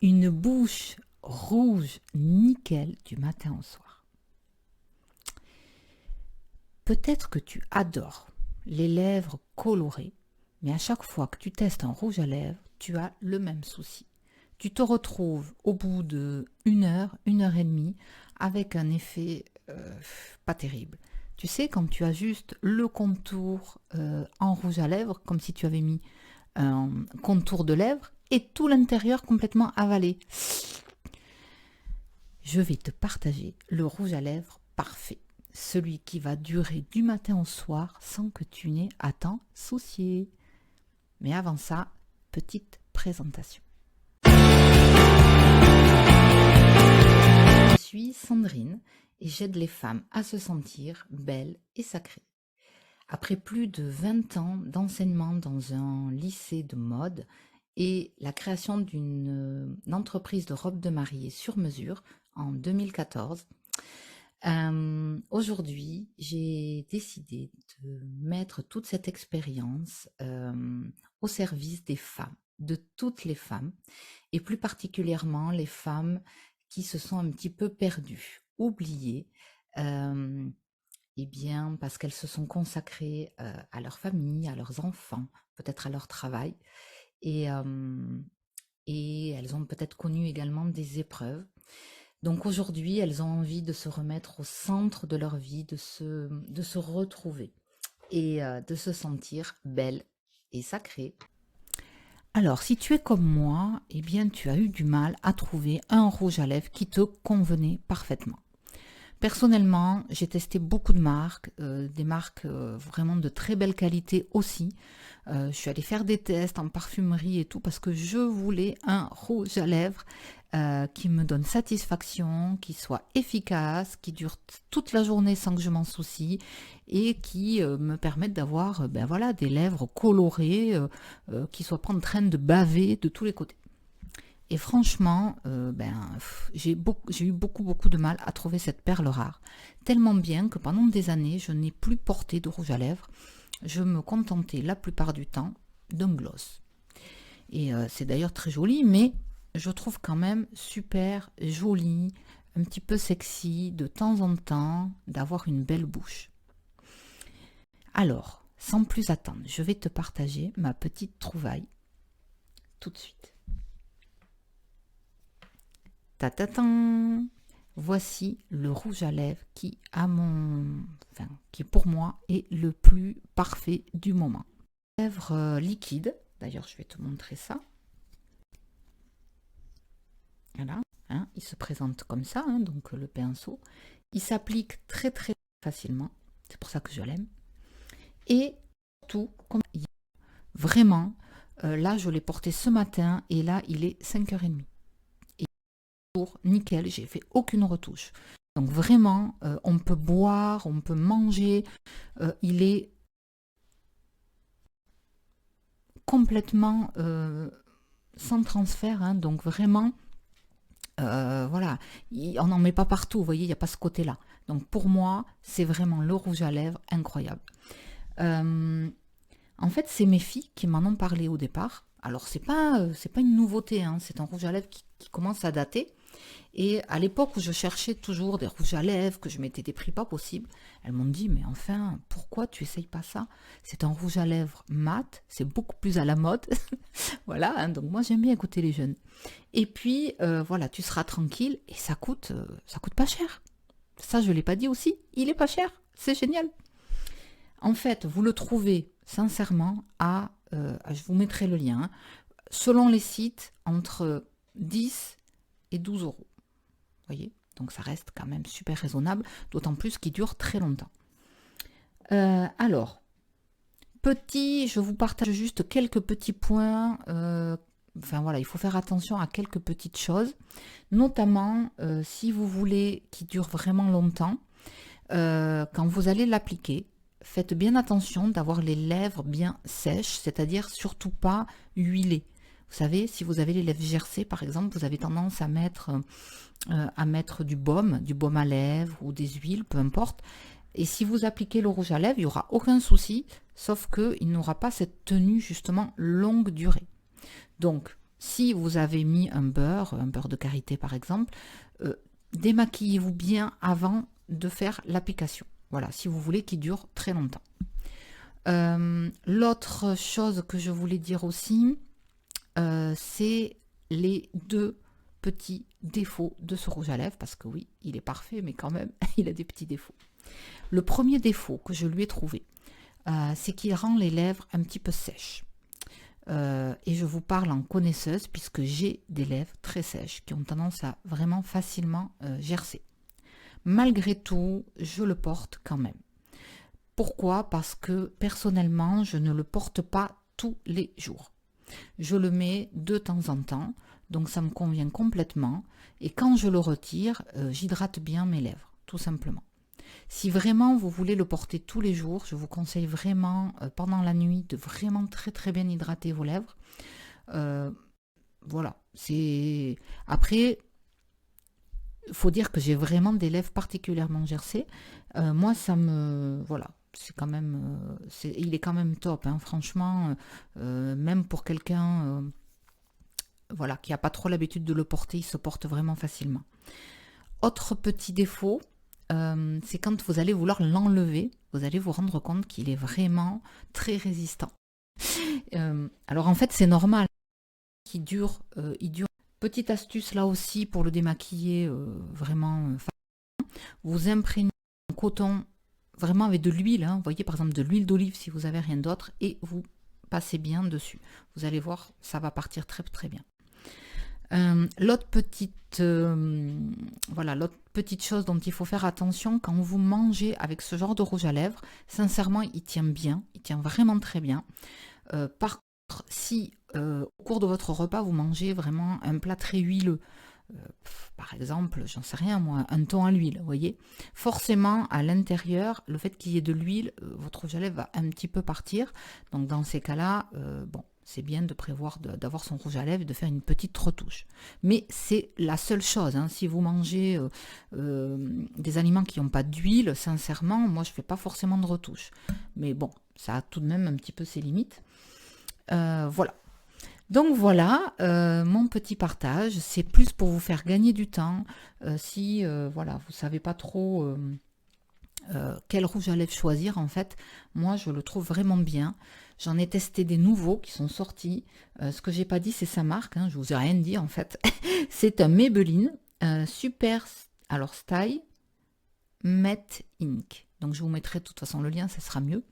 Une bouche rouge nickel du matin au soir. Peut-être que tu adores les lèvres colorées, mais à chaque fois que tu testes un rouge à lèvres, tu as le même souci. Tu te retrouves au bout de 1 heure et demie, avec un effet pas terrible. Tu sais, quand tu as juste le contour en rouge à lèvres, comme si tu avais mis un contour de lèvres, et tout l'intérieur complètement avalé. Je vais te partager le rouge à lèvres parfait. Celui qui va durer du matin au soir sans que tu n'aies à t'en soucier. Mais avant ça, petite présentation. Je suis Sandrine et j'aide les femmes à se sentir belles et sacrées. Après plus de 20 ans d'enseignement dans un lycée de mode et la création d'une entreprise de robes de mariée sur mesure en 2014, aujourd'hui, j'ai décidé de mettre toute cette expérience au service des femmes, de toutes les femmes, et plus particulièrement les femmes qui se sont un petit peu perdues, oubliées, eh bien parce qu'elles se sont consacrées à leur famille, à leurs enfants, peut-être à leur travail, et, et elles ont peut-être connu également des épreuves. Donc aujourd'hui, elles ont envie de se remettre au centre de leur vie, de se retrouver et de se sentir belle et sacrée. Alors, si tu es comme moi, eh bien, tu as eu du mal à trouver un rouge à lèvres qui te convenait parfaitement. Personnellement, j'ai testé beaucoup de marques, des marques vraiment de très belle qualité aussi. Je suis allée faire des tests en parfumerie et tout parce que je voulais un rouge à lèvres qui me donne satisfaction, qui soit efficace, qui dure toute la journée sans que je m'en soucie et qui me permette d'avoir ben voilà, des lèvres colorées qui ne soient pas en train de baver de tous les côtés. Et franchement, j'ai eu beaucoup de mal à trouver cette perle rare. Tellement bien que pendant des années, je n'ai plus porté de rouge à lèvres. Je me contentais la plupart du temps d'un gloss. Et c'est d'ailleurs très joli, mais je trouve quand même super joli, un petit peu sexy de temps en temps d'avoir une belle bouche. Alors, sans plus attendre, je vais te partager ma petite trouvaille tout de suite. Ta-ta-tan! Voici le rouge à lèvres qui, qui pour moi est le plus parfait du moment. Lèvres liquide, d'ailleurs je vais te montrer ça. Voilà, hein, il se présente comme ça, hein, donc le pinceau. Il s'applique très facilement, c'est pour ça que je l'aime. Et tout, comme vraiment, là je l'ai porté ce matin et là il est 5h30. Nickel, j'ai fait aucune retouche. Donc vraiment, on peut boire, on peut manger. Il est complètement sans transfert. Hein, donc vraiment, voilà, on n'en met pas partout. Vous voyez, il n'y a pas ce côté-là. Donc pour moi, c'est vraiment le rouge à lèvres incroyable. En fait, c'est mes filles qui m'en ont parlé au départ. Alors c'est pas une nouveauté. Hein, c'est un rouge à lèvres qui commence à dater. Et à l'époque où je cherchais toujours des rouges à lèvres, que je mettais des prix pas possibles, elles m'ont dit, mais enfin, pourquoi tu essayes pas ça? C'est un rouge à lèvres mat, c'est beaucoup plus à la mode. Voilà, hein, donc moi j'aime bien écouter les jeunes. Et puis, voilà, tu seras tranquille et ça coûte pas cher. Ça, je ne l'ai pas dit aussi, il est pas cher, c'est génial. En fait, vous le trouvez sincèrement je vous mettrai le lien, hein, selon les sites, entre 10 et 12 euros. Voyez, donc ça reste quand même super raisonnable, d'autant plus qu'il dure très longtemps. Alors, je vous partage juste quelques petits points. Enfin voilà, il faut faire attention à quelques petites choses, notamment si vous voulez qu'il dure vraiment longtemps, quand vous allez l'appliquer, faites bien attention d'avoir les lèvres bien sèches, c'est-à-dire surtout pas huilées. Vous savez, si vous avez les lèvres gercées, par exemple, vous avez tendance à mettre du baume à lèvres ou des huiles, peu importe. Et si vous appliquez le rouge à lèvres, il n'y aura aucun souci, sauf qu'il n'aura pas cette tenue justement longue durée. Donc, si vous avez mis un beurre de karité par exemple, démaquillez-vous bien avant de faire l'application. Voilà, si vous voulez qu'il dure très longtemps. L'autre chose que je voulais dire aussi, c'est les deux petits défauts de ce rouge à lèvres, parce que oui, il est parfait, mais quand même, il a des petits défauts. Le premier défaut que je lui ai trouvé, c'est qu'il rend les lèvres un petit peu sèches. Et je vous parle en connaisseuse, puisque j'ai des lèvres très sèches, qui ont tendance à vraiment facilement gercer. Malgré tout, je le porte quand même. Pourquoi? Parce que personnellement, je ne le porte pas tous les jours. Je le mets de temps en temps, donc ça me convient complètement. Et quand je le retire, j'hydrate bien mes lèvres, tout simplement. Si vraiment vous voulez le porter tous les jours, je vous conseille vraiment pendant la nuit de vraiment très très bien hydrater vos lèvres. Voilà, c'est... Après, il faut dire que j'ai vraiment des lèvres particulièrement gercées. Moi, ça me... Voilà, c'est quand même... il est quand même top, hein, franchement. Même pour quelqu'un voilà, qui n'a pas trop l'habitude de le porter, il se porte vraiment facilement. Autre petit défaut, c'est quand vous allez vouloir l'enlever, vous allez vous rendre compte qu'il est vraiment très résistant. Alors en fait, c'est normal qu'il dure, il dure. Petite astuce là aussi pour le démaquiller vraiment vous imprégnez en coton vraiment avec de l'huile, hein, vous voyez par exemple de l'huile d'olive si vous n'avez rien d'autre, et vous passez bien dessus. Vous allez voir, ça va partir très très bien. L'autre petite, voilà, l'autre petite chose dont il faut faire attention quand vous mangez avec ce genre de rouge à lèvres, sincèrement, il tient bien, il tient vraiment très bien. Par contre, si au cours de votre repas, vous mangez vraiment un plat très huileux, par exemple, j'en sais rien moi, un thon à l'huile, vous voyez, forcément à l'intérieur, le fait qu'il y ait de l'huile, votre rouge à lèvres va un petit peu partir. Donc dans ces cas-là, bon, c'est bien de prévoir d'avoir son rouge à lèvres et de faire une petite retouche. Mais c'est la seule chose, hein. Si vous mangez des aliments qui n'ont pas d'huile, sincèrement, moi je ne fais pas forcément de retouche. Mais bon, ça a tout de même un petit peu ses limites. Voilà. Donc voilà, mon petit partage, c'est plus pour vous faire gagner du temps. Si voilà, vous ne savez pas trop quel rouge à lèvres choisir, en fait, moi je le trouve vraiment bien. J'en ai testé des nouveaux qui sont sortis. Ce que j'ai pas dit, c'est sa marque, hein, je vous ai rien dit en fait. C'est un Maybelline Super alors Style Matte Ink. Donc je vous mettrai de toute façon le lien, ça sera mieux.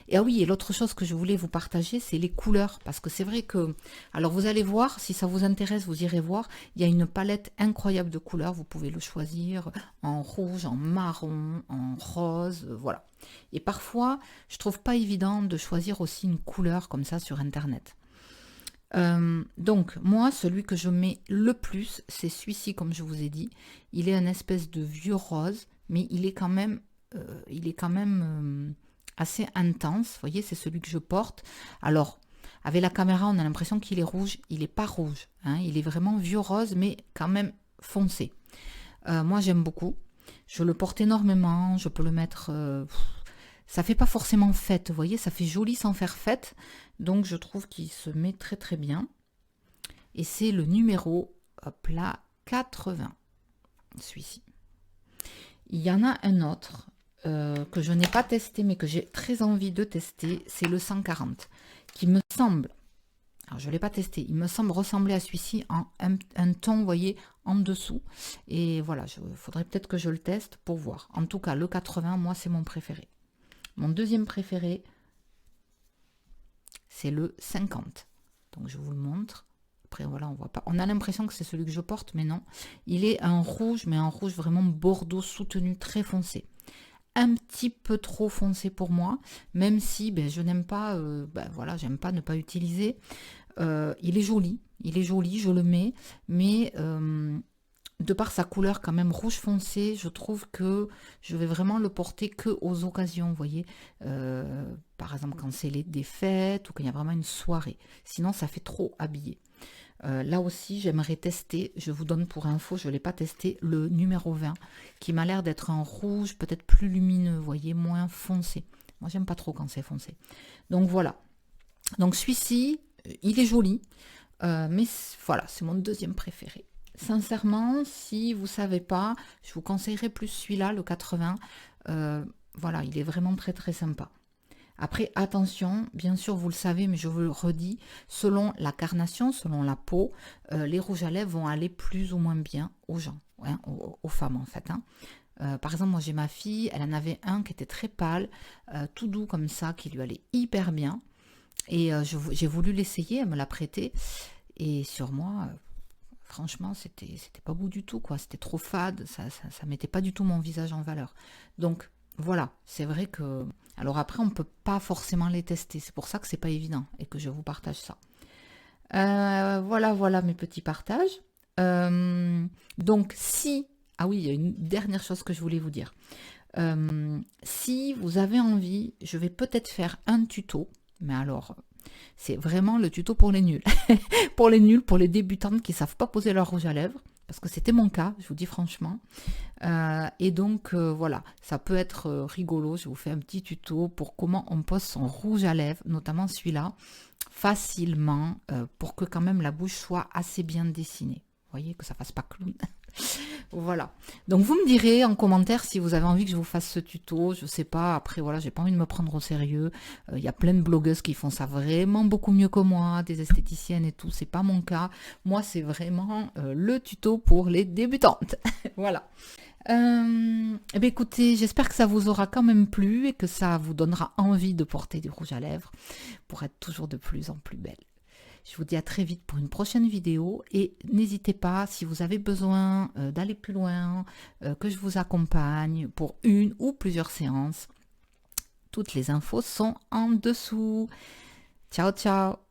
Et ah oui, et l'autre chose que je voulais vous partager, c'est les couleurs. Parce que c'est vrai que... Alors vous allez voir, si ça vous intéresse, vous irez voir. Il y a une palette incroyable de couleurs. Vous pouvez le choisir en rouge, en marron, en rose, voilà. Et parfois, je trouve pas évident de choisir aussi une couleur comme ça sur Internet. Donc, moi, celui que je mets le plus, c'est celui-ci, comme je vous ai dit. Il est une espèce de vieux rose, mais il est quand même... assez intense, vous voyez, c'est celui que je porte. Alors, avec la caméra, on a l'impression qu'il est rouge, il n'est pas rouge, hein, il est vraiment vieux rose, mais quand même foncé. Moi, j'aime beaucoup, je le porte énormément, je peux le mettre... ça fait pas forcément fête, vous voyez, ça fait joli sans faire fête, donc je trouve qu'il se met très très bien. Et c'est le numéro, hop là, 80, celui-ci. Il y en a un autre, que je n'ai pas testé mais que j'ai très envie de tester, c'est le 140 qui me semble, alors je ne l'ai pas testé, il me semble ressembler à celui-ci en un ton, vous voyez, en dessous. Et voilà, il faudrait peut-être que je le teste pour voir. En tout cas, le 80, moi, c'est mon préféré. Mon deuxième préféré, c'est le 50. Donc je vous le montre. Après, voilà, on voit pas. On a l'impression que c'est celui que je porte, mais non. Il est un rouge, mais un rouge vraiment bordeaux soutenu, très foncé. Un petit peu trop foncé pour moi, même si ben, je n'aime pas, voilà, j'aime pas ne pas utiliser. Il est joli, je le mets, mais de par sa couleur quand même rouge foncé, je trouve que je vais vraiment le porter que aux occasions, vous voyez. Par exemple quand c'est des fêtes ou quand il y a vraiment une soirée. Sinon ça fait trop habillé. Là aussi, j'aimerais tester, je vous donne pour info, je ne l'ai pas testé, le numéro 20, qui m'a l'air d'être un rouge peut-être plus lumineux, vous voyez, moins foncé. Moi, j'aime pas trop quand c'est foncé. Donc voilà. Donc celui-ci, il est joli. Voilà, c'est mon deuxième préféré. Sincèrement, si vous savez pas, je vous conseillerais plus celui-là, le 80. Voilà, il est vraiment très très sympa. Après, attention, bien sûr, vous le savez, mais je vous le redis, selon la carnation, selon la peau, les rouges à lèvres vont aller plus ou moins bien aux gens, hein, aux femmes en fait, hein. Par exemple, moi j'ai ma fille, elle en avait un qui était très pâle, tout doux comme ça, qui lui allait hyper bien. Et j'ai voulu l'essayer, elle me l'a prêté. Et sur moi, franchement, c'était pas beau du tout, quoi. C'était trop fade, ça mettait pas du tout mon visage en valeur. Donc voilà, c'est vrai que. Alors après, on peut pas forcément les tester. C'est pour ça que c'est pas évident et que je vous partage ça. Voilà mes petits partages. Donc si. Ah oui, il y a une dernière chose que je voulais vous dire. Si vous avez envie, je vais peut-être faire un tuto, mais alors c'est vraiment le tuto pour les nuls. Pour les nuls, pour les débutantes qui ne savent pas poser leur rouge à lèvres, parce que c'était mon cas, je vous dis franchement. Et donc voilà, ça peut être rigolo, je vous fais un petit tuto pour comment on pose son rouge à lèvres, notamment celui-là, facilement, pour que quand même la bouche soit assez bien dessinée. Vous voyez, que ça fasse pas clown. Voilà. Donc vous me direz en commentaire si vous avez envie que je vous fasse ce tuto. Je sais pas. Après voilà, j'ai pas envie de me prendre au sérieux. Il y a plein de blogueuses qui font ça vraiment beaucoup mieux que moi, des esthéticiennes et tout. C'est pas mon cas. Moi, c'est vraiment le tuto pour les débutantes. Voilà. Eh bien, écoutez, j'espère que ça vous aura quand même plu et que ça vous donnera envie de porter du rouge à lèvres pour être toujours de plus en plus belle. Je vous dis à très vite pour une prochaine vidéo et n'hésitez pas, si vous avez besoin d'aller plus loin, que je vous accompagne pour une ou plusieurs séances. Toutes les infos sont en dessous. Ciao, ciao!